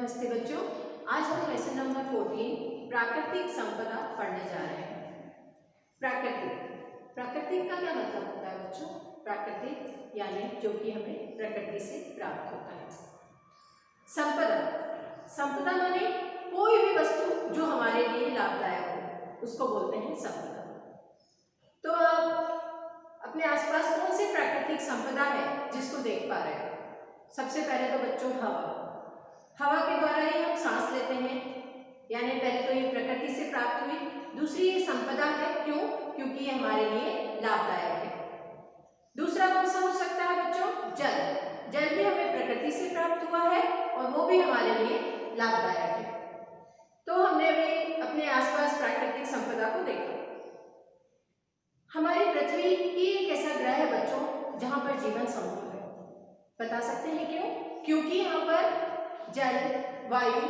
नमस्ते बच्चों, आज हम लेसन नंबर 14 प्राकृतिक संपदा पढ़ने जा रहे हैं। प्राकृतिक का क्या मतलब होता है बच्चों? प्राकृतिक यानी जो कि हमें प्रकृति से प्राप्त होता है। संपदा माने कोई भी वस्तु जो हमारे लिए लाभदायक हो, उसको बोलते हैं संपदा। तो आप अपने आसपास कौन सी प्राकृतिक संपदा है जिसको देख पा रहे हो? सबसे पहले तो बच्चों हवा के द्वारा ही हम सांस लेते हैं, यानी पहले तो ये प्रकृति से प्राप्त हुई। दूसरी ये संपदा है, क्यों? क्योंकि ये हमारे लिए लाभदायक है। दूसरा कौन सा हो सकता है बच्चों? जल भी हमें प्रकृति से प्राप्त हुआ है और वो भी हमारे लिए लाभदायक है। तो हमने भी अपने आसपास प्राकृतिक संपदा को देखा। हमारी पृथ्वी ही एक ऐसा ग्रह है बच्चों जहां पर जीवन संभव है। बता सकते हैं क्यों? क्योंकि यहाँ पर जल, वायु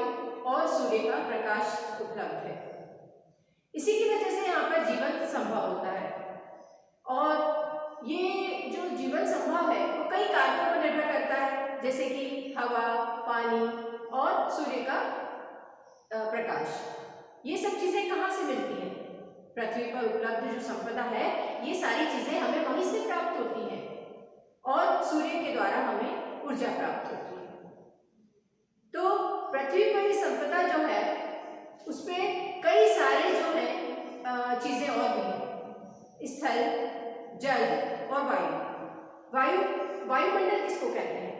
और सूर्य का प्रकाश उपलब्ध है। इसी की वजह से यहाँ पर जीवन संभव होता है। और ये जो जीवन संभव है वो कई कारकों पर निर्भर करता है, जैसे कि हवा, पानी और सूर्य का प्रकाश। ये सब चीजें कहाँ से मिलती हैं? पृथ्वी पर उपलब्ध जो संपदा है, ये सारी चीजें हमें वहीं से प्राप्त होती हैं और सूर्य के द्वारा हमें ऊर्जा प्राप्त होती है। तो पृथ्वी पर ये संपदा जो है उसपे कई सारे जो है चीजें और भी हैं। स्थल, जल और वायुमंडल किसको कहते हैं?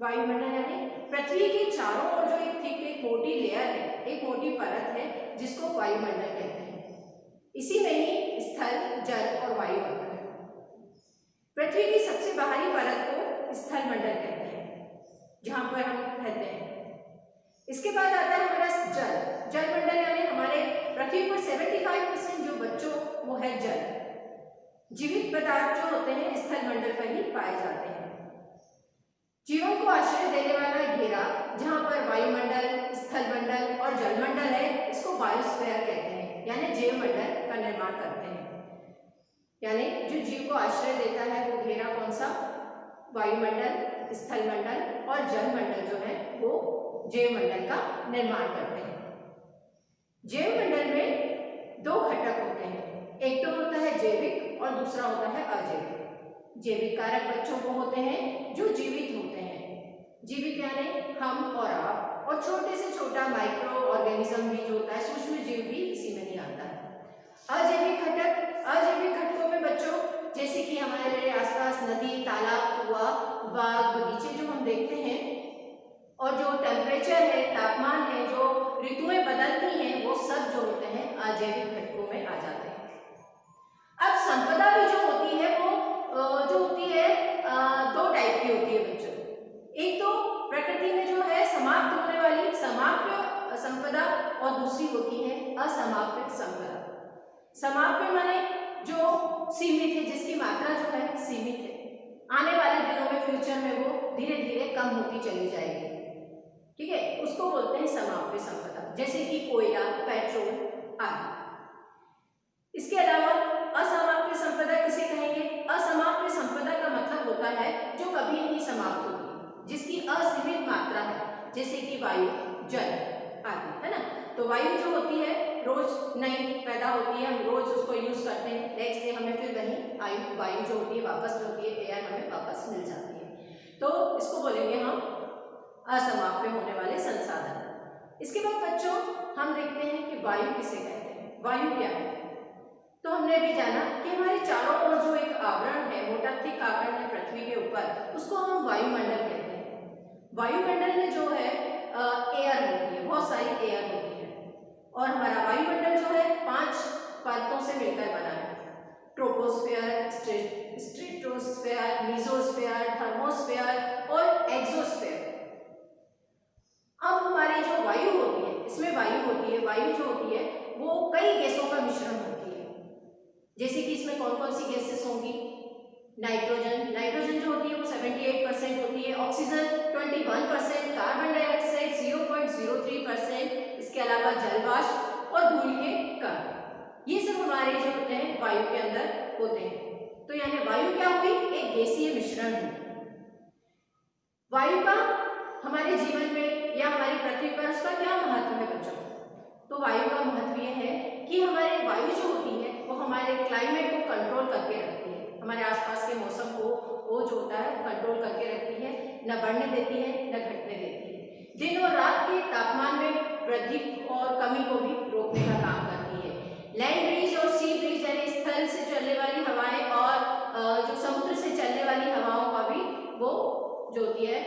वायुमंडल यानी पृथ्वी के चारों ओर जो एक मोटी लेयर है, एक मोटी परत है, जिसको वायुमंडल कहते हैं। इसी में ही स्थल, जल और वायु आता है। पृथ्वी की सबसे बाहरी परत को स्थल मंडल कहते हैं, जहां पर हम रहते हैं। इसके बाद आता है हमारा जल मंडल, यानी हमारे पृथ्वी पर 75% जो बच्चों वो है जल। जीवित पदार्थ जो होते हैं स्थल मंडल पर ही पाए जाते हैं। जीवन को आश्रय देने वाला घेरा, जहां पर वायुमंडल, स्थल मंडल और जल मंडल है, इसको बायोस्फीयर कहते हैं, यानी जैव मंडल का निर्माण करते हैं। यानी जो जीव को आश्रय देता है वो घेरा कौन सा? वायुमंडल, स्थल मंडल और जल मंडल जो है वो जैव मंडल का निर्माण करते हैं। जैव मंडल में दो घटक होते हैं, एक तो होता है जैविक और दूसरा होता है अजैविक। जैविक कारक बच्चों को होते हैं जो जीवित होते हैं। जीवित यानी हम और आप, और छोटे से छोटा माइक्रो ऑर्गेनिज्म भी जो होता है, सूक्ष्म जीव भी इसी में ही आता है। अजैविक घटकों में बच्चों जैसे कि हमारे आसपास नदी, तालाब, कुआं, बाग, बगीचे जो हम देखते हैं, और जो टेम्परेचर है, तापमान है, जो ऋतुएं बदलती हैं, वो सब जो होते हैं अजैविक घटकों में आ जाते हैं। अब संपदा भी जो होती है वो जो होती है दो टाइप की होती है बच्चों। एक तो प्रकृति में जो है समाप्त होने वाली समाप्य संपदा, और दूसरी होती है असमाप्य संपदा। समाप्य माने जो सीमित है, जिसकी मात्रा जो है सीमित है, आने वाले दिनों में, फ्यूचर में वो धीरे धीरे कम होती चली जाएगी। ठीक है, उसको बोलते हैं समाप्य संपदा, जैसे कि कोयला, पेट्रोल आदि। इसके अलावा असमाप्य संपदा किसे कहेंगे? असमाप्य संपदा का मतलब होता है जो कभी नहीं समाप्त होती, जिसकी असीमित मात्रा है, जैसे कि वायु, जल आदि, है ना। तो वायु जो होती है रोज नई पैदा होती है, हम रोज उसको यूज करते हैं, नेक्स्ट डे हमें फिर वही वायु जो होती है वापस जो होती है, एयर हमें वापस मिल जाती है। तो इसको बोलेंगे हम असमाप्य होने वाले संसाधन। इसके बाद बच्चों हम देखते हैं कि वायु किसे कहते हैं, वायु क्या है। तो हमने भी जाना कि हमारे चारों ओर जो एक आवरण है, मोटा थिक आवरण है पृथ्वी के ऊपर, उसको हम वायुमंडल कहते हैं। वायुमंडल में जो है एयर होती है, बहुत सारी एयर होती है, और हमारा वायुमंडल जो है 5 परतों से मिलकर बना है। ट्रोपोस्फेयर, स्ट्रेटोस्फेयर, मीजोस्फेयर, थर्मोस्फेयर और एक्सोस्फेयर। अब हमारी जो वायु होती है, इसमें वायु जो होती है वो कई गैसों का मिश्रण होती है। जैसे कि इसमें कौन कौन सी गैसेस होंगी? नाइट्रोजन जो होती है वो 78% होती है, ऑक्सीजन 21%, कार्बन डाइऑक्साइड 0.03%, इसके अलावा जलवाष्प और धूल के कण, ये सब हमारे जो होते हैं वायु के अंदर होते हैं। तो यानी वायु क्या हुई? एक गैसीय मिश्रण हुई। वायु का हमारे जीवन में या हमारी पृथ्वी पर उसका क्या महत्व है बच्चों? तो वायु का महत्व यह है कि हमारे वायु जो होती है वो हमारे क्लाइमेट को कंट्रोल करके रखती है, हमारे आसपास के मौसम को वो जो होता है कंट्रोल करके रखती है, न बढ़ने देती है न घटने देती है। दिन और रात के तापमान में वृद्धि और कमी को भी रोकने का काम करती है। लैंड ब्रीज और सी ब्रीज यानी स्थल से चलने वाली हवाएं और जो समुद्र से चलने वाली हवाओं का भी वो जो होती है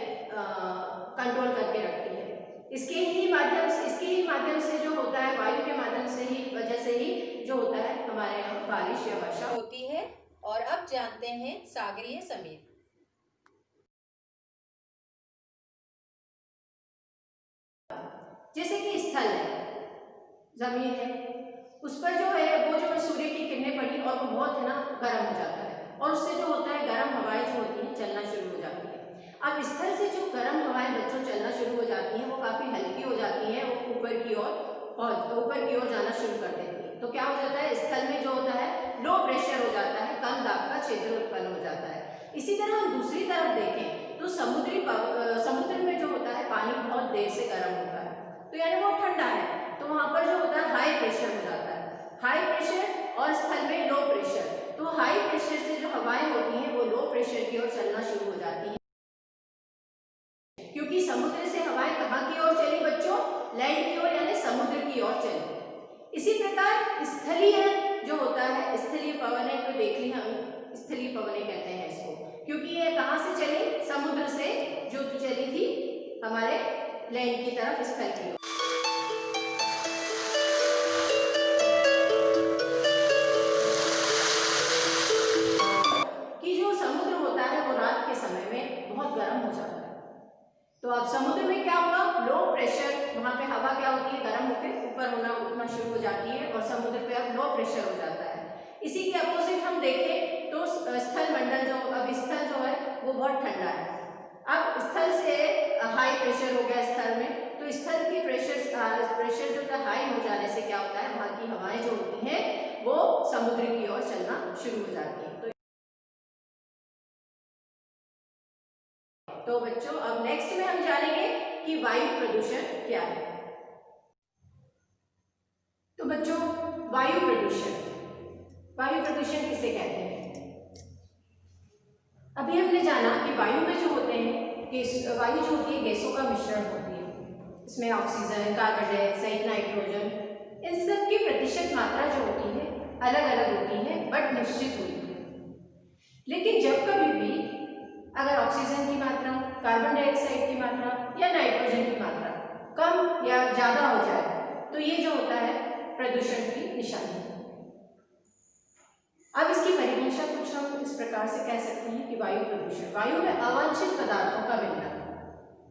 कंट्रोल करके रखती है। इसके ही माध्यम से जो होता है, वायु के माध्यम से ही वजह से ही जो होता है हमारे यहाँ बारिश या वर्षा होती है। और अब जानते हैं सागरीय समेत। जैसे कि स्थल है, जमीन है, उस पर जो है वो जो सूर्य की किरणें पड़ी और वो बहुत है ना गर्म हो जाता है और उससे जो होता है गर्म हवाएं जो होती हैं चलना शुरू हो जाती है। अब स्थल से जो गर्म हवाएं बच्चों चलना शुरू हो जाती हैं वो काफ़ी हल्की हो जाती हैं, वो ऊपर की ओर जाना शुरू कर देती है। तो क्या हो जाता है, स्थल में जो होता है लो प्रेशर हो जाता है, कम दाब का क्षेत्र उत्पन्न हो जाता है। इसी तरह हम दूसरी तरफ देखें तो समुद्र में जो होता है पानी बहुत देर से गर्म होता है, तो यानी वो ठंडा है, तो वहाँ पर जो होता है हाई प्रेशर हो जाता है। हाई प्रेशर और स्थल में लो प्रेशर, तो हाई प्रेशर से जो हवाएं होती हैं वो लो प्रेशर की ओर चलना शुरू हो जाती हैं, क्योंकि समुद्र से हवाएं कहाँ की ओर चली बच्चों? लैंड की ओर यानी समुद्र की ओर चली। इसी प्रकार स्थलीय जो होता है, स्थलीय पवनें को देख ली हम, स्थलीय पवनें कहते हैं इसको, क्योंकि ये कहाँ से चली? समुद्र से जो चली थी हमारे लैंड की तरफ, स्थल की ओर। कि जो समुद्र होता है वो रात के समय में बहुत गर्म हो जाता है, तो अब समुद्र में क्या होगा? लो प्रेशर, वहाँ पे हवा क्या होती है गर्म होकर ऊपर उठना शुरू हो जाती है और समुद्र पे अब लो प्रेशर हो जाता है। इसी के अपोजिट हम देखें तो स्थल मंडल स्थल जो है वो बहुत ठंडा है। अब स्थल से हाई प्रेशर हो गया स्थल में, तो स्थल की प्रेशर जो था हाई हो जाने से क्या होता है, वहाँ की हवाएं जो होती हैं वो समुद्र की ओर चलना शुरू हो जाती है। तो बच्चों अब नेक्स्ट में हम जानेंगे कि वायु प्रदूषण क्या है। तो बच्चों वायु प्रदूषण किसे कहते हैं? अभी हमने जाना कि वायु में जो होते हैं कि वायु जो होती है गैसों का मिश्रण होती है, इसमें ऑक्सीजन, कार्बन डाइऑक्साइड, नाइट्रोजन, इन सब की प्रतिशत मात्रा जो होती है अलग अलग होती है बट निश्चित होती है। लेकिन जब कभी भी अगर ऑक्सीजन की मात्रा, कार्बन डाइऑक्साइड की मात्रा या नाइट्रोजन की मात्रा कम या ज़्यादा हो जाए तो ये जो होता है प्रदूषण की निशानी। अब इसकी परिभाषा कुछ हम इस प्रकार से कह सकते हैं कि वायु प्रदूषण, वायु में अवांछित पदार्थों का मिलना,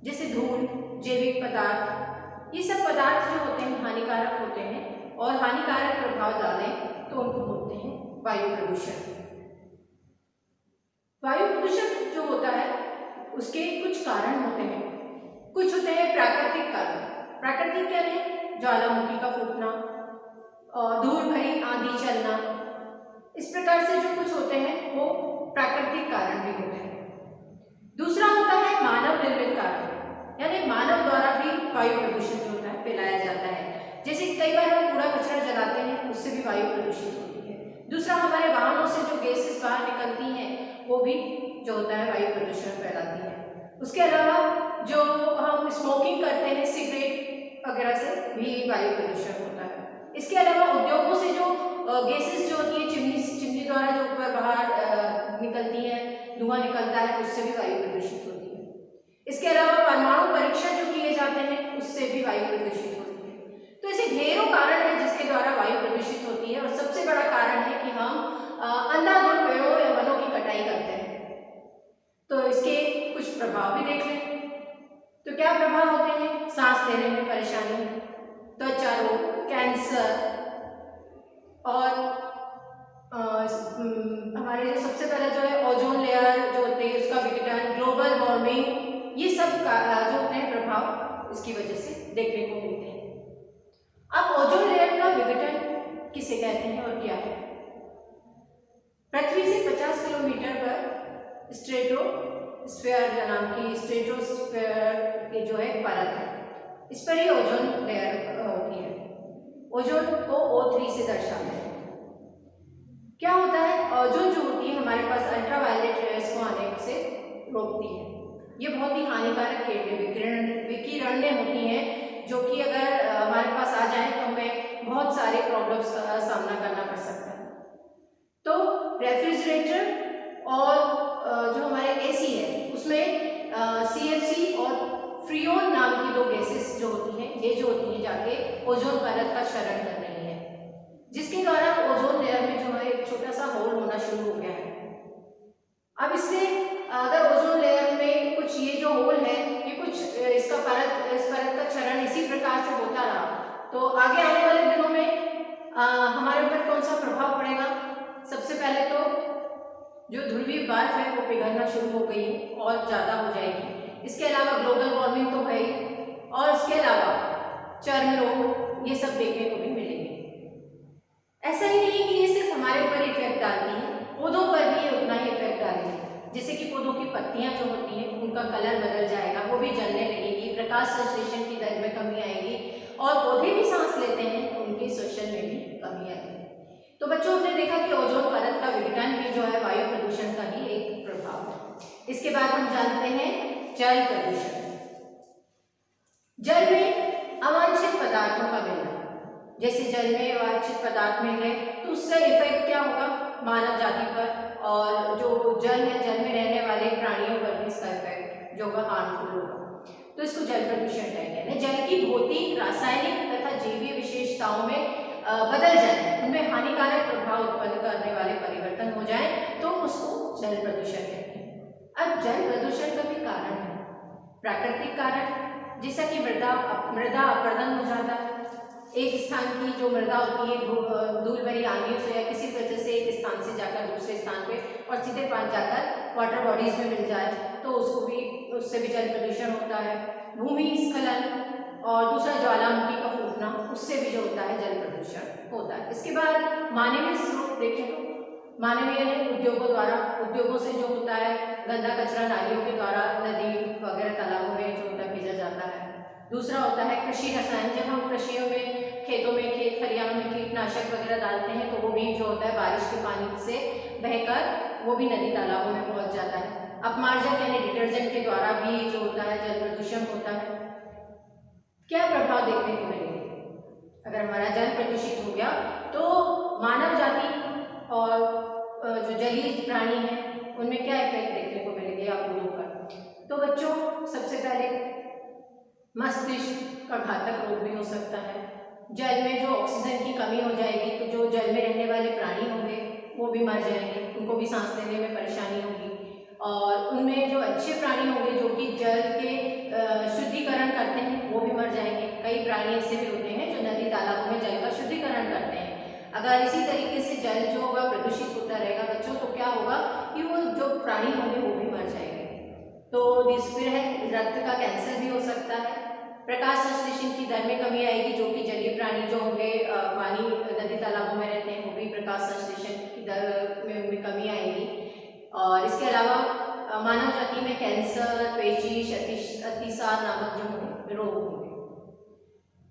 जैसे धूल, जैविक पदार्थ, ये सब पदार्थ जो होते हैं हानिकारक होते हैं और हानिकारक प्रभाव डालें तो उनको बोलते हैं वायु प्रदूषण। वायु प्रदूषण जो होता है उसके कुछ कारण होते हैं, कुछ होते हैं प्राकृतिक कारण। प्राकृतिक क्या है? ज्वालामुखी का फूटना और धूल भरी आंधी चलना, इस प्रकार से जो कुछ होते हैं वो प्राकृतिक कारण भी होते हैं। दूसरा होता है मानव निर्मित कारण, यानी मानव द्वारा भी वायु प्रदूषण जो होता है फैलाया जाता है। जैसे कई बार हम कूड़ा कचरा जलाते हैं, उससे भी वायु प्रदूषित होती है। दूसरा हमारे वाहनों से जो गैसेस बाहर निकलती हैं वो भी जो होता है वायु प्रदूषण फैलाती है। उसके अलावा जो हम स्मोकिंग करते हैं सिगरेट वगैरह से भी वायु प्रदूषण होता है। इसके अलावा उद्योगों से जो गैसेस जो होती है चिमनी द्वारा जो ऊपर बाहर निकलती है, धुआं निकलता है, उससे भी वायु प्रदूषित होती है। इसके अलावा परमाणु परीक्षण जो किए जाते हैं उससे भी वायु प्रदूषित होती है। तो ऐसे ढेरों कारण है जिसके द्वारा वायु प्रदूषित होती है और सबसे बड़ा कारण है कि हम अंधाधुंध पेड़ों या वनों की कटाई करते हैं। तो इसके कुछ प्रभाव भी देख लें। तो क्या प्रभाव होते हैं? सांस लेने में परेशानी, त्वचा रोग, कैंसर और हमारे जो सबसे पहले जो है ओजोन लेयर जो होती है उसका विघटन, ग्लोबल वार्मिंग, ये सब जो होते हैं प्रभाव इसकी वजह से देखने को मिलते हैं। अब ओजोन लेयर का विघटन किसे कहते हैं और क्या है? पृथ्वी से 50 किलोमीटर पर स्ट्रेटोस्फीयर नाम की स्ट्रेटोस्फीयर की जो है परत है, इस पर ही ओजोन लेयर होती है। ओजोन को O3 से दर्शाते हैं। क्या होता है, ओजोन जो होती है हमारे पास अल्ट्रावायलेट रेज को आने से रोकती है। ये बहुत ही हानिकारक विकिरणें होती हैं जो कि अगर हमारे पास आ जाए तो हमें बहुत सारे प्रॉब्लम्स का सामना करना पड़ सकता है। तो रेफ्रिजरेटर और जो हमारे एसी है उसमें CFC और फ्रियोन नाम की दो गैसेस जो होती हैं, ये जो होती हैं जाके ओजोन परत का क्षरण कर रही है, जिसके द्वारा ओजोन लेयर में जो है एक छोटा सा होल होना शुरू हो गया है। अब इससे अगर ओजोन लेयर में कुछ ये जो होल है, ये कुछ इस परत का क्षरण इसी प्रकार से होता रहा तो आगे आने वाले दिनों में हमारे ऊपर कौन सा प्रभाव पड़ेगा। सबसे पहले तो जो ध्रुवीय बर्फ है वो पिघलना शुरू हो गई और ज़्यादा हो जाएगी। इसके अलावा ग्लोबल वार्मिंग तो है ही, और इसके अलावा चर्म रोग ये सब देखने को भी मिलेंगे। ऐसा ही नहीं कि ये सिर्फ हमारे ऊपर इफेक्ट डालती है, पौधों पर भी ये उतना ही इफेक्ट डालेगी। जैसे कि पौधों की पत्तियां जो होती हैं उनका कलर बदल जाएगा, वो भी जलने लगेगी, प्रकाश संश्लेषण की दर में कमी आएगी, और पौधे भी सांस लेते हैं तो उनके श्वसन में भी कमी आएगी। तो बच्चों, हमने देखा कि ओजोन परत का विघटन भी जो है वायु प्रदूषण का ही एक प्रभाव है। इसके बाद हम जानते हैं जल प्रदूषण। जल में अवांछित पदार्थों का मिलना, जैसे जल में अवांछित पदार्थ मिल गए तो उससे इफेक्ट क्या होगा मानव जाति पर, और जो जल है, जल में रहने वाले प्राणियों पर भी इसका इफेक्ट जो होगा हार्मफुल होगा। तो इसको जल प्रदूषण कहते हैं। जल की भौतिक, रासायनिक तथा जैवीय विशेषताओं में बदल जाए, उनमें हानिकारक प्रभाव उत्पन्न करने वाले परिवर्तन हो जाए तो उसको जल प्रदूषण कहते हैं। अब जल प्रदूषण का भी कारण है प्राकृतिक कारण, जैसा कि मृदा अपरदन हो जाता है। एक स्थान की जो मृदा होती है धूल भरी आंधियों से या किसी वजह से एक स्थान से जाकर दूसरे स्थान पे और सीधे पानी जाकर वाटर बॉडीज में मिल जाए तो उससे भी जल प्रदूषण होता है। भूमि स्खलन और दूसरा ज्वालामुखी का फूटना, उससे भी जो होता है जल प्रदूषण होता है। इसके बाद मानवीय स्रोत देखें तो मानवीय उद्योगों से जो होता है गंदा कचरा नालियों के द्वारा नदी वगैरह तालाबों में जो होता है भेजा जाता है। दूसरा होता है कृषि रसायन। जब हम कृषियों में खेतों में खेत खलिहानों में कीटनाशक वगैरह डालते हैं तो वो भी जो होता है बारिश के पानी से बहकर वो भी नदी तालाबों में पहुंच जाता है। अपमार्जक यानी डिटर्जेंट के द्वारा भी जो होता है जल प्रदूषण होता है। क्या प्रभाव देखने को मिलेंगे अगर हमारा जल प्रदूषित हो गया तो मानव जाति और जो जलीय प्राणी हैं उनमें क्या इफेक्ट देखने को मिलेंगे आप लोगों पर। तो बच्चों, सबसे पहले मस्तिष्क का घातक रोग भी हो सकता है। जल में जो ऑक्सीजन की कमी हो जाएगी तो जो जल में रहने वाले प्राणी होंगे वो भी मर जाएंगे, उनको भी सांस लेने में परेशानी होगी। और उनमें जो अच्छे प्राणी होंगे जो कि जल के शुद्धिकरण करते हैं वो भी मर जाएंगे। कई प्राणी ऐसे भी होते हैं जो नदी तालाबों में जल का शुद्धिकरण करते हैं। अगर इसी तरीके से जल जो होगा प्रदूषित होता रहेगा बच्चों तो क्या होगा कि वो जो प्राणी होंगे वो भी मर जाएंगे। तो फिर है रक्त का कैंसर भी हो सकता है। प्रकाश संश्लेषण की दर में कमी आएगी, जो कि जलीय प्राणी जो होंगे पानी नदी तालाबों में रहते हैं वो भी प्रकाश संश्लेषण की दर में उनमें कमी आएगी। और इसके अलावा मानव जाति में कैंसर, पेचिश, अतिसार नामक जो रोग होंगे।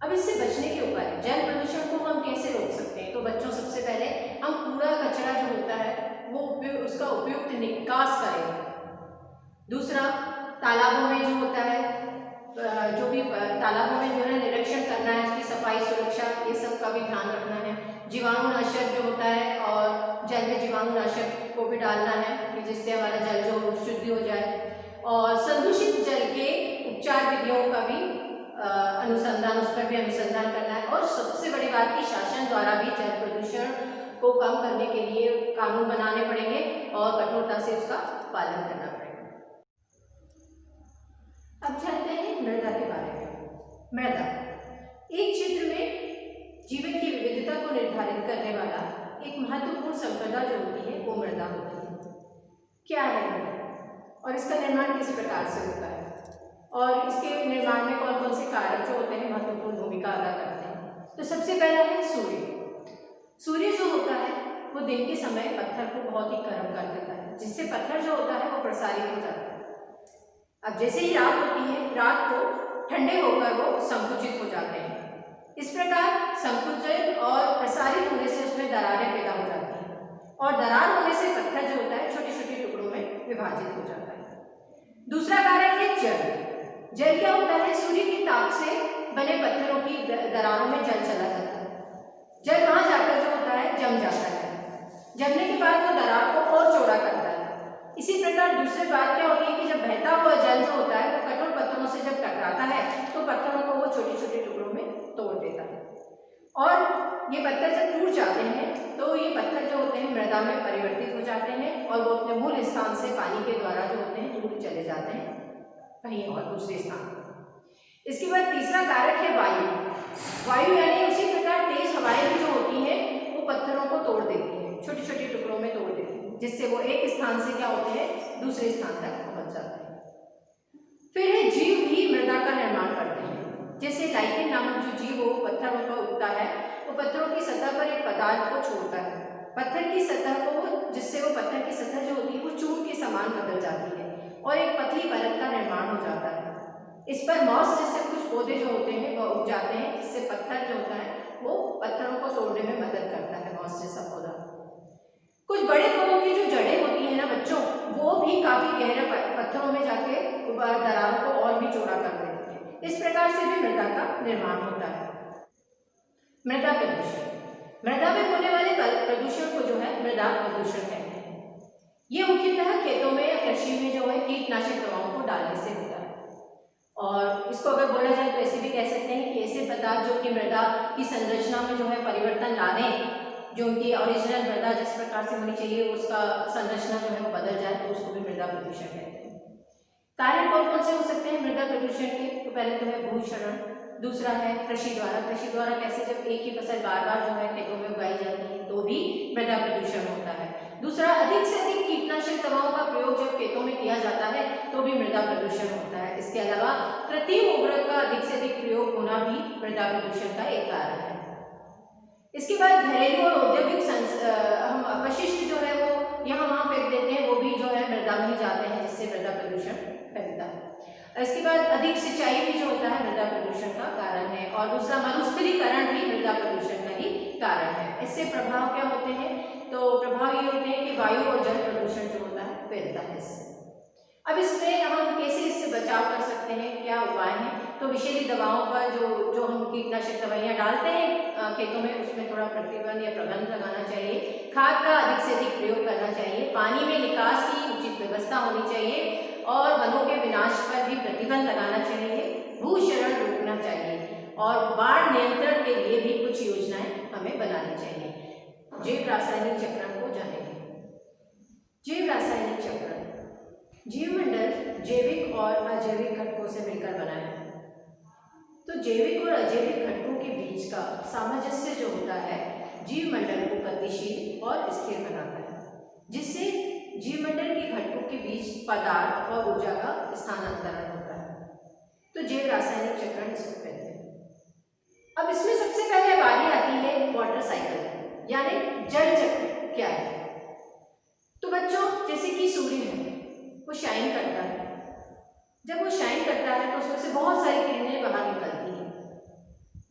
अब इससे बचने के उपाय, जल प्रदूषण को हम कैसे रोक सकते हैं। तो बच्चों, सबसे पहले हम कूड़ा कचरा जो होता है वो उसका उपयुक्त निकास करें। दूसरा, तालाबों में जो होता है जो भी तालाबों में जो है निरीक्षण करना है, उसकी सफाई सुरक्षा ये सब का भी ध्यान रखना है। जीवाणुनाशक जो होता है और जल में जीवाणुनाशक को भी डालना है जिससे हमारा जल जो शुद्ध हो जाए। और संदूषित जल के उपचार विधियों का भी उस पर भी अनुसंधान करना है। और सबसे बड़ी बात की शासन द्वारा भी जल प्रदूषण को कम करने के लिए कानून बनाने पड़ेंगे और कठोरता से उसका पालन करना पड़ेगा। अब जानते हैं मृदा के बारे में। मृदा एक क्षेत्र में जीवन की विविधता को निर्धारित करने वाला एक महत्वपूर्ण संपदा जो होती है वो मृदा होती है। क्या है मृदा और इसका निर्माण किस प्रकार से होता है और इसके निर्माण में कौन कौन से कारक जो होते हैं महत्वपूर्ण भूमिका अदा करते हैं। तो सबसे पहला है सूर्य। सूर्य जो होता है वो दिन के समय पत्थर को बहुत ही गर्म कर देता है, जिससे पत्थर जो होता है वो प्रसारित हो जाता है। अब जैसे ही रात होती है, रात को ठंडे होकर वो संकुचित हो जाते हैं। इस प्रकार संकुचन और प्रसारित होने से उसमें दरारें पैदा हो जाती हैं और दरार होने से पत्थर जो होता है छोटे छोटे टुकड़ों में विभाजित हो जाता है। दूसरा कारक है जल। जल क्या होता है? सूर्य की ताप से बने पत्थरों की दरारों में जल चला जाता है। जल वहां जाकर जो होता है जम जाता है। जमने के बाद वो दरार को और चौड़ा करता है। इसी प्रकार दूसरी बात क्या होती है कि जब बहता हुआ जल जो होता है वो कठोर पत्थरों से जब टकराता है तो पत्थरों को वो छोटे छोटे टुकड़ों में तोड़ देता है और ये पत्थर जब टूट जाते हैं तो ये पत्थर जो होते हैं मृदा में परिवर्तित हो जाते हैं और वो अपने मूल स्थान से पानी के द्वारा जो होते हैं दूर चले जाते हैं कहीं और दूसरे स्थान पर। इसके बाद तीसरा कारक है वायु। वायु यानी उसी प्रकार तेज हवाएं भी जो होती हैं वो पत्थरों को तोड़ देती हैं, छोटे छोटे टुकड़ों में तोड़ देती हैं, जिससे वो एक स्थान से क्या होते हैं दूसरे स्थान तक पहुंच जाते हैं। फिर है जीव भी मृदा का निर्माण करते हैं। जैसे लाइकेन नामक जो जीव वो पत्थरों पर उगता है, वो पत्थरों की सतह पर एक पदार्थ को छोड़ता है। पत्थर की सतह को जिससे वो पत्थर की सतह जो होती है वो चूर्ण के समान बदल जाती है और एक पतली परत का निर्माण हो जाता है। इस पर मॉस जैसे कुछ पौधे जो होते हैं वो उग जाते हैं, जिससे पत्थर जो होता है वो पत्थरों को तोड़ने में मदद करता है, मॉस जैसा पौधा। कुछ बड़े पौधों की जो जड़ें होती है ना बच्चों, वो भी काफी गहरे पत्थरों में जाके दरारों को और भी चौड़ा कर देती है। इस प्रकार से भी मृदा का निर्माण होता है। मृदा प्रदूषण। मृदा में होने वाले प्रदूषण को जो है मृदा प्रदूषण कहते हैं। ये मुख्यतः खेतों में या कृषि में जो है कीटनाशक दवाओं को डालने से होता है और इसको अगर बोला जाए तो ऐसे भी कह सकते हैं कि ऐसे पदार्थ जो कि मृदा की संरचना में जो है परिवर्तन लाने, जो उनकी ओरिजिनल मृदा जिस प्रकार से होनी चाहिए उसका संरचना जो है वो बदल जाए तो उसको भी मृदा प्रदूषण कहते हैं। कारण कौन कौन से हो सकते हैं मृदा प्रदूषण के? तो पहले तो है भूक्षरण, दूसरा है कृषि द्वारा। कृषि द्वारा कैसे? जब एक ही फसल बार बार जो है खेतों में उगाई जाती है तो भी मृदा प्रदूषण होता है। दूसरा, अधिक से अधिक कीटनाशक दवाओं का प्रयोग जब खेतों में किया जाता है तो भी मृदा प्रदूषण होता है। इसके अलावा कृत्रिम उर्वरक का अधिक से अधिक प्रयोग होना भी मृदा प्रदूषण का एक कारण है। इसके बाद घरेलू और औद्योगिक हम अपशिष्ट जो है वो यहाँ वहाँ फेंक देते हैं, वो भी जो है मृदा में ही जाते हैं, जिससे मृदा प्रदूषण फैलता है। इसके बाद अधिक सिंचाई भी जो होता है मृदा प्रदूषण का कारण है और दूसरा मरुस्थलीकरण भी मृदा प्रदूषण का ही कारण है। इससे प्रभाव क्या होते हैं? तो प्रभाव ये होते हैं कि वायु और जल प्रदूषण जो होता है फैलता है इससे। अब इसमें हम कैसे इससे बचाव कर सकते हैं, क्या उपाय हैं? तो विषैली दवाओं पर जो हम कीटनाशक दवाइयाँ डालते हैं खेतों में, उसमें थोड़ा प्रतिबंध या प्रबंध लगाना चाहिए। खाद का अधिक से अधिक प्रयोग करना चाहिए। पानी में निकास की उचित व्यवस्था होनी चाहिए और वनों के विनाश पर भी प्रतिबंध लगाना चाहिए। भूक्षरण रोकना चाहिए और बाढ़ नियंत्रण के लिए भी कुछ योजनाएं हमें बनानी चाहिए। जैव रासायनिक चक्रण को जानेंगे। जैव रासायनिक चक्रण जीवमंडल जैविक और अजैविक घटकों से मिलकर बना है। तो जैविक और अजैविक घटकों के बीच का सामंजस्य जो होता है जीवमंडल को गतिशील और स्थिर बनाता है, जिससे जीवमंडल के घटकों के बीच पदार्थ और ऊर्जा का स्थानांतरण होता है। तो जैव रासायनिक चक्रण इसको कहते हैं। अब इसमें सबसे पहले बारी आती है वाटर साइकिल यानी जल चक्र क्या है। तो बच्चों, जैसे कि सूर्य है वो शाइन करता है, जब वो शाइन करता है तो उसमें से बहुत सारी किरणें बाहर निकलती हैं।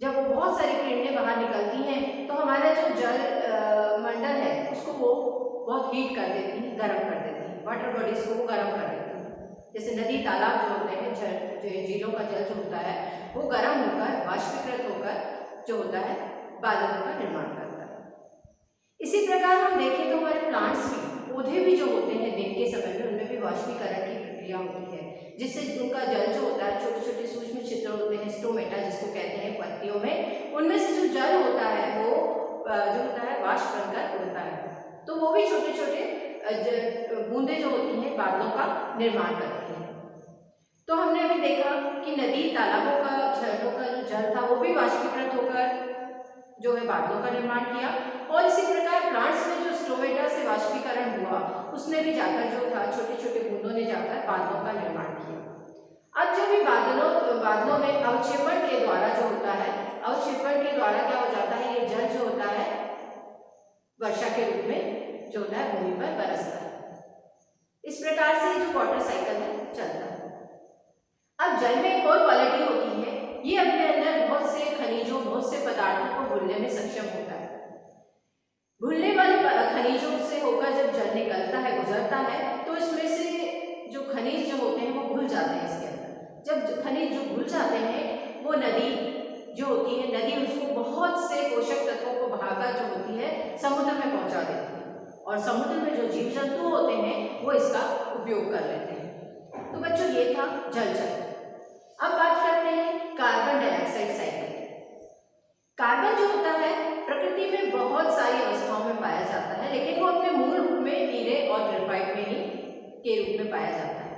जब वो बहुत सारी किरणें बाहर निकलती हैं तो हमारा जो जल मंडल है उसको वो बहुत हीट कर देती है, गर्म कर देती है, वाटर बॉडीज को वो गर्म कर देती है। जैसे नदी तालाब जो होते हैं, जो झीलों का जल जो होता है वो गर्म होकर वाष्पीकृत होकर जो होता है बादलों का निर्माण करता है। इसी प्रकार हम देखें तो हमारे प्लांट्स भी, पौधे भी जो होते हैं दिन के समय में उनमें भी वाष्पीकरण की प्रक्रिया होती है, जिससे उनका जल जो होता है छोटे छोटे सूक्ष्म छिद्र होते हैं, स्टोमेटा जिसको कहते हैं पत्तियों में, उनमें से जो जल होता है वो जो होता है वाष्प बनकर उड़ता है। तो वो भी छोटे छोटे बूंदें जो होती हैं बादलों का निर्माण करती हैं। तो हमने अभी देखा कि नदी तालाबों का झरनों का जो जल था वो भी वाष्पीकृत होकर जो है बादलों का निर्माण किया और इसी प्रकार प्लांट्स में जो स्टोमेटा से वाष्पीकरण हुआ उसने भी जाकर जो था छोटे छोटे बूंदों ने जाकर बादलों का निर्माण किया। अब जब भी बादलों में अवक्षेपण के द्वारा जो होता है, अवक्षेपण के द्वारा क्या हो जाता है, ये जल जो होता है वर्षा के रूप में जो होता है भूमि पर बरसता है। इस प्रकार से जो वाटर साइकिल है चलता है। अब अब जल में एक और क्वालिटी होती है, ये अपने अंदर बहुत से खनिजों, बहुत से पदार्थों को घुलने में सक्षम होता है। घुलने वाले खनिजों से होकर जब जल निकलता है, गुजरता है, तो इसमें से जो खनिज जो होते हैं वो घुल जाते हैं इसके अंदर। जब खनिज जो घुल जाते हैं, वो नदी जो होती है, नदी उसको बहुत से पोषक तत्वों को बहाकर जो होती है समुद्र में पहुंचा देती है, और समुद्र में जो जीव जंतु होते हैं वो इसका उपयोग कर लेते हैं। तो बच्चों ये था जलचक्र। अब बात करते हैं कार्बन डाइऑक्साइड साइकिल। कार्बन जो होता है प्रकृति में बहुत सारी अवस्थाओं में पाया जाता है, लेकिन वो अपने मूल रूप में हीरे और ग्रेफाइट में ही के रूप में पाया जाता है।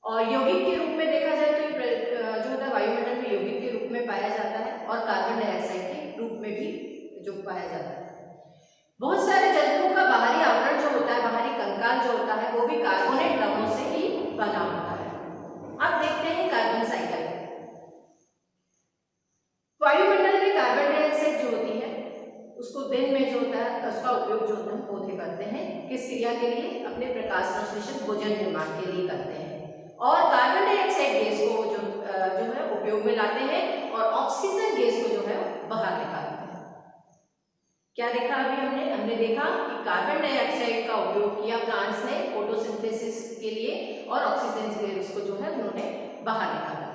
और यौगिक के रूप में देखा जाए तो जो होता है वायुमंडल में यौगिक के रूप में पाया जाता है, और कार्बन डाइऑक्साइड के रूप में भी जो पाया जाता है। बहुत सारे जंतुओं का बाहरी आवरण जो होता है, बाहरी कंकाल जो होता है, वो भी कार्बोनेट लवणों से ही बना होता है। अब देखते हैं कार्बन साइकिल। वायुमंडल में कार्बन डाइऑक्साइड जो होती है उसको दिन में जो होता है उसका उपयोग जो होता है पौधे करते हैं, किस क्रिया के लिए? अपने प्रकाश संश्लेषण भोजन निर्माण के लिए करते हैं। और कार्बन डाइऑक्साइड गैस को जो है उपयोग में लाते हैं, और ऑक्सीजन गैस को जो है बाहर निकालते हैं। क्या देखा अभी हमने देखा कि कार्बन डाइऑक्साइड का उपयोग किया प्लांट्स ने फोटोसिंथेसिस के लिए, और ऑक्सीजन गैस को जो है उन्होंने बाहर निकाला।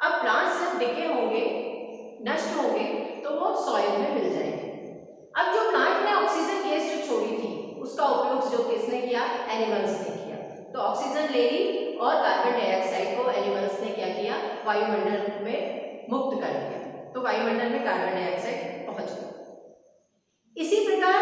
अब प्लांट्स जब डिके होंगे, नष्ट होंगे, तो वो सॉइल में मिल जाएंगे। अब जो प्लांट ने ऑक्सीजन गैस जो छोड़ी थी उसका उपयोग जो किसने किया? एनिमल्स ने किया। तो ऑक्सीजन ले ली और कार्बन डाइऑक्साइड को एनिमल्स ने क्या किया? वायुमंडल में मुक्त कर दिया। तो वायुमंडल में कार्बन डाइऑक्साइड पहुंच गया। इसी प्रकार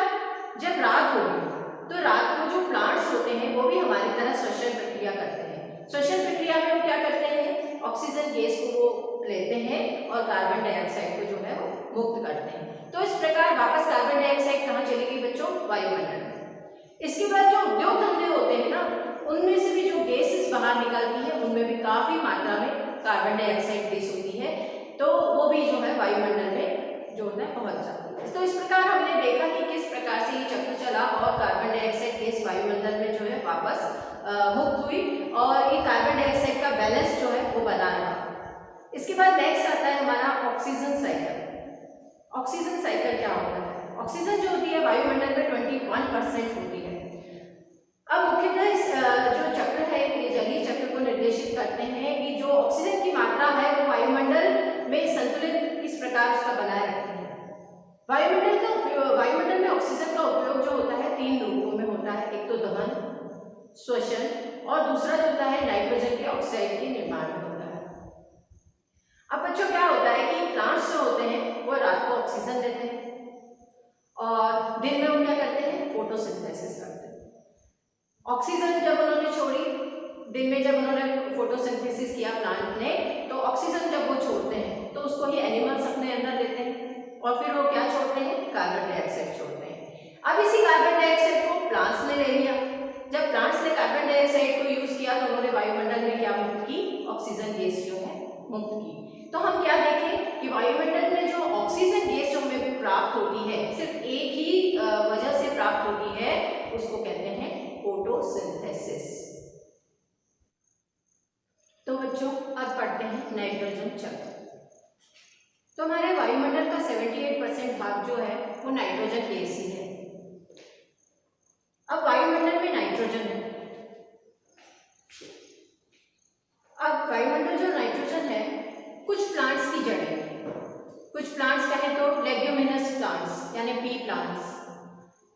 जब रात होगी तो रात को जो प्लांट्स होते हैं वो भी हमारी तरह श्वसन प्रक्रिया करते हैं। श्वसन प्रक्रिया में वो क्या करते हैं? ऑक्सीजन गैस को वो लेते हैं और कार्बन डाइऑक्साइड को जो है वो मुक्त करते हैं। तो इस प्रकार वापस कार्बन डाइऑक्साइड कहाँ चली गई बच्चों? वायुमंडल में। इसके बाद जो उद्योग धंधे होते हैं ना, उनमें से भी जो गैसेस बाहर निकलती है उनमें भी काफी मात्रा में कार्बन डाइऑक्साइड गैस होती है, तो वो भी जो है वायुमंडल में जो है पहुंच जाती है। तो इस प्रकार हमने देखा कि किस प्रकार से ये चक्र चला और कार्बन डाइऑक्साइड गैस वायुमंडल में जो है वापस मुक्त हुई, और ये कार्बन डाइऑक्साइड का बैलेंस जो है वो बना रहा। इसके बाद नेक्स्ट आता है हमारा ऑक्सीजन साइकिल। ऑक्सीजन साइकिल क्या होता है? ऑक्सीजन जो होती है वायुमंडल में 21% होती है। अब मुख्यतः इस जो चक्र है, ये जलीय चक्र को निर्देशित करते हैं कि जो ऑक्सीजन की मात्रा है वो वायुमंडल में संतुलित किस प्रकार उसका बनाए रखती है। वायुमंडल में ऑक्सीजन का उपयोग जो होता है 3 रूपों में होता है। एक तो दहन, श्वसन, और दूसरा जो होता है नाइट्रोजन के ऑक्साइड के निर्माण में होता है। अब बच्चों क्या होता है कि प्लांट्स जो होते हैं वो रात को ऑक्सीजन देते हैं, और दिन में वो क्या करते हैं? फोटोसिंथेसिस करते हैं। ऑक्सीजन जब उन्होंने छोड़ी, दिन में जब उन्होंने फोटोसिंथेसिस किया प्लांट ने, तो ऑक्सीजन जब वो छोड़ते हैं तो उसको ही एनिमल्स अपने अंदर लेते हैं, और फिर वो क्या छोड़ते हैं? कार्बन डाइऑक्साइड छोड़ते हैं। अब इसी कार्बन डाइऑक्साइड को प्लांट्स ने ले लिया। जब प्लांट्स ने कार्बन डाइऑक्साइड को यूज किया तो उन्होंने वायुमंडल में क्या मुक्त की? ऑक्सीजन गैस जो है मुक्त की। तो हम क्या देखें कि वायुमंडल में जो ऑक्सीजन गैस जो हमें प्राप्त होती है सिर्फ एक ही वजह से प्राप्त होती है, उसको कहते हैं फोटोसिंथेसिस। तो बच्चों अब पढ़ते हैं नाइट्रोजन चक्र। तो हमारे वायुमंडल का 78% भाग जो है वो नाइट्रोजन गैस ही है। अब वायुमंडल में नाइट्रोजन है। अब वायुमंडल जो नाइट्रोजन है, कुछ प्लांट्स की जड़ें, कुछ प्लांट्स कहें तो लेग्यूमिनस प्लांट्स यानी पी प्लांट्स,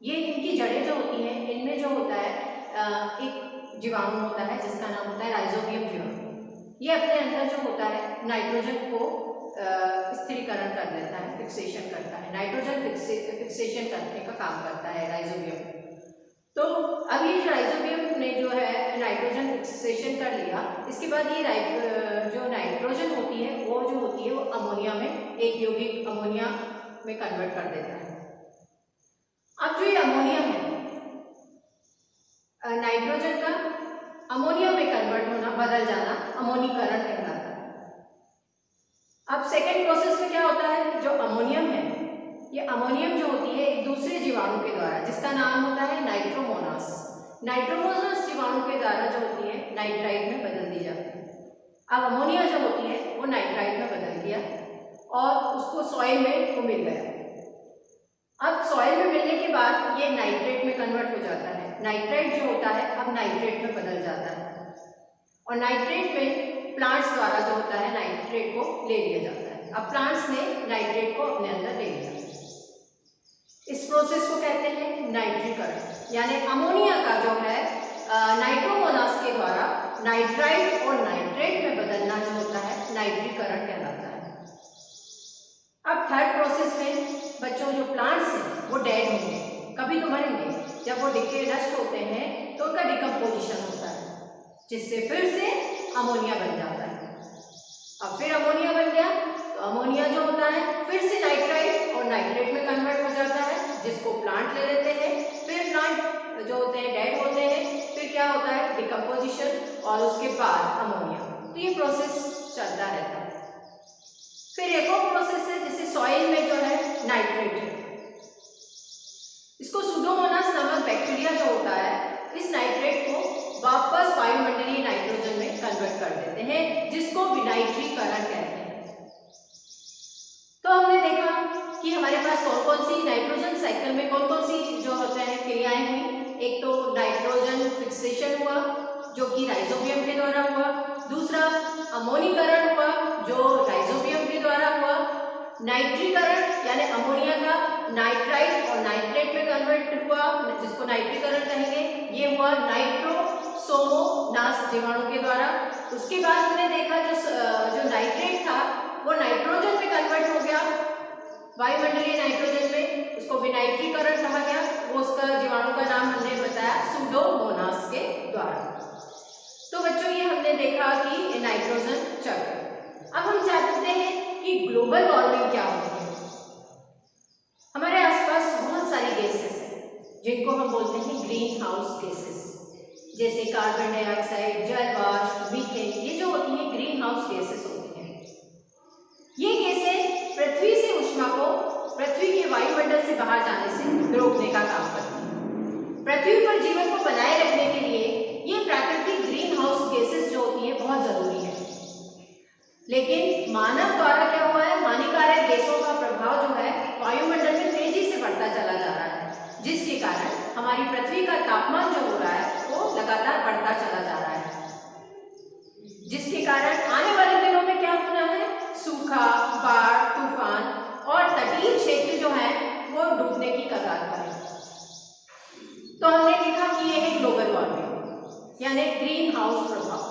ये इनकी जड़ें जो होती हैं, इनमें जो होता है एक जीवाणु होता है जिसका नाम होता है राइजोबियम जीवाणु। ये अपने अंदर जो होता है नाइट्रोजन को स्थिरीकरण कर लेता है, फिक्सेशन करता है। नाइट्रोजन फिक्सेशन करने का काम करता है राइजोबियम। तो अब ये जो राइजोबियम ने जो है नाइट्रोजन फिक्सेशन कर लिया, इसके बाद ये जो नाइट्रोजन होती है वो जो होती है वो अमोनिया में, एक यौगिक अमोनिया में कन्वर्ट कर देता है। अब जो ये अमोनिया है, नाइट्रोजन का अमोनिया में कन्वर्ट होना, बदल जाना, अमोनीकरण कहलाता है। अब सेकेंड प्रोसेस में क्या होता है? जो अमोनियम है, ये अमोनियम जो होती है एक दूसरे जीवाणु के द्वारा, जिसका नाम होता है नाइट्रोमोनास, नाइट्रोमोनास जीवाणु के द्वारा जो होती है नाइट्राइट में बदल दी जाती है। अब अमोनिया जो होती है वो नाइट्राइट में बदल गया और उसको सॉइल में वो मिल गया। अब सॉइल में मिलने के बाद ये नाइट्रेट में कन्वर्ट हो जाता है। नाइट्राइट जो होता है अब नाइट्रेट में बदल जाता है और नाइट्रेट में प्लांट्स द्वारा जो होता है नाइट्रेट को ले लिया जाता है। अब प्लांट्स ने नाइट्रेट को अपने अंदर ले लिया। इस प्रोसेस को कहते हैं नाइट्रीकरण, यानी अमोनिया का जो है नाइट्रोमोनास के द्वारा नाइट्राइट और नाइट्रेट में बदलना जो होता है नाइट्रीकरण कहलाता है। अब थर्ड प्रोसेस में बच्चों जो प्लांट्स हैं वो डेड होंगे, कभी तो मरेंगे। जब वो डिके नष्ट होते हैं तो उनका डिकम्पोजिशन होता है, जिससे फिर से अमोनिया बन जाता है। अब फिर अमोनिया बन गया तो अमोनिया जो होता है फिर से नाइट्राइट और नाइट्रेट में कन्वर्ट हो जाता है, जिसको प्लांट ले लेते हैं। फिर प्लांट जो होते हैं डेड होते हैं, फिर क्या होता है डिकम्पोजिशन और उसके बाद अमोनिया। तो ये प्रोसेस चलता रहता है। फिर एक और प्रोसेस है जिसे सॉइल में जो है नाइट्रेट है, इसको सुडोमोनास नामक बैक्टीरिया जो होता है इस नाइट्रेट को वापस वायुमंडलीय नाइट्रोजन में कन्वर्ट कर देते हैं, जिसको विनाइट्रीकरण कहते हैं। तो हमने देखा कि हमारे पास कौन कौन सी नाइट्रोजन साइकिल में कौन कौन सी जो होते हैं क्रियाएं हुई। एक तो नाइट्रोजन फिक्सेशन हुआ जो कि राइजोबियम के द्वारा हुआ, दूसरा अमोनीकरण हुआ जो राइजोबियम के द्वारा हुआ, नाइट्रीकरण यानी अमोनिया का नाइट्राइट और नाइट्रेट में कन्वर्ट हुआ जिसको नाइट्रीकरण कहेंगे, ये हुआ नाइट्रोसोमोनास जीवाणु के द्वारा। उसके बाद हमने देखा जो नाइट्रेट था वो नाइट्रोजन में कन्वर्ट हो गया वायुमंडलीय नाइट्रोजन में, उसको विनाइट्रीकरण कहा गया। वो उसका जीवाणु का नाम हमने बताया सुडोमोनास के द्वारा। तो बच्चों ये हमने देखा कि नाइट्रोजन चक्र। अब हम जानते हैं कि ग्लोबल वार्मिंग क्या होती है। हमारे आसपास बहुत सारी गैसेस हैं जिनको हम बोलते हैं ग्रीन हाउस गैसेस, जैसे कार्बन डाइऑक्साइड, जल वाष्प, मीथेन, ये जो होती है ग्रीन हाउस गैसेस होती हैं। ये गैसें पृथ्वी से ऊष्मा को पृथ्वी के वायुमंडल से बाहर जाने से रोकने का काम करती हैं। पृथ्वी पर जीवन को बनाए रखने के लिए ये प्राकृतिक ग्रीन हाउस गैसेस जो होती हैं बहुत जरूरी है। लेकिन मानव द्वारा क्या हुआ है, हानिकारक गैसों का प्रभाव जो है वायुमंडल में तेजी से बढ़ता चला जा रहा है, जिसके कारण हमारी पृथ्वी का तापमान जो हो रहा है वो लगातार बढ़ता चला जा रहा है, जिसके कारण आने वाले दिनों में क्या होना है, सूखा, बाढ़, तूफान और तटीय क्षेत्र जो है वो डूबने की कगार पर है। तो हमने देखा कि यह है ग्लोबल वार्मिंग यानी ग्रीन हाउस प्रभाव।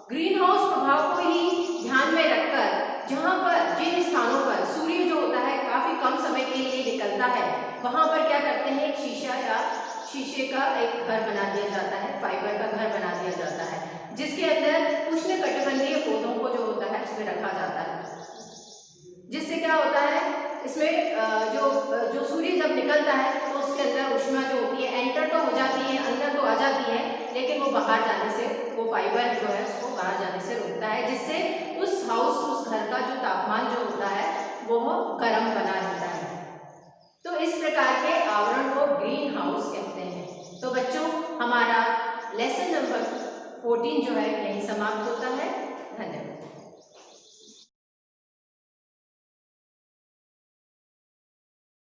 ग्रीन हाउस प्रभाव को ही ध्यान में रखकर जहां पर जिन स्थानों पर सूर्य जो होता है काफी कम समय के लिए निकलता है, वहां पर क्या करते हैं, एक शीशा या शीशे का एक घर बना दिया जाता है, फाइबर का घर बना दिया जाता है, जिसके अंदर उष्णकटिबंधीय पौधों को जो होता है उसमें रखा जाता है। जिससे क्या होता है, इसमें जो सूर्य जब निकलता है तो उसके अंदर ऊष्मा जो होती है एंटर तो हो जाती है, अंदर तो आ जाती है, लेकिन वो बाहर जाने से, वो फाइबर जो है उसको बाहर जाने से रोकता है, जिससे उस घर का जो तापमान जो होता है वो गर्म बना रहता है। तो इस प्रकार के आवरण को ग्रीन हाउस कहते हैं। तो बच्चों हमारा लेसन नंबर 14 जो है यहीं समाप्त होता है। धन्यवाद।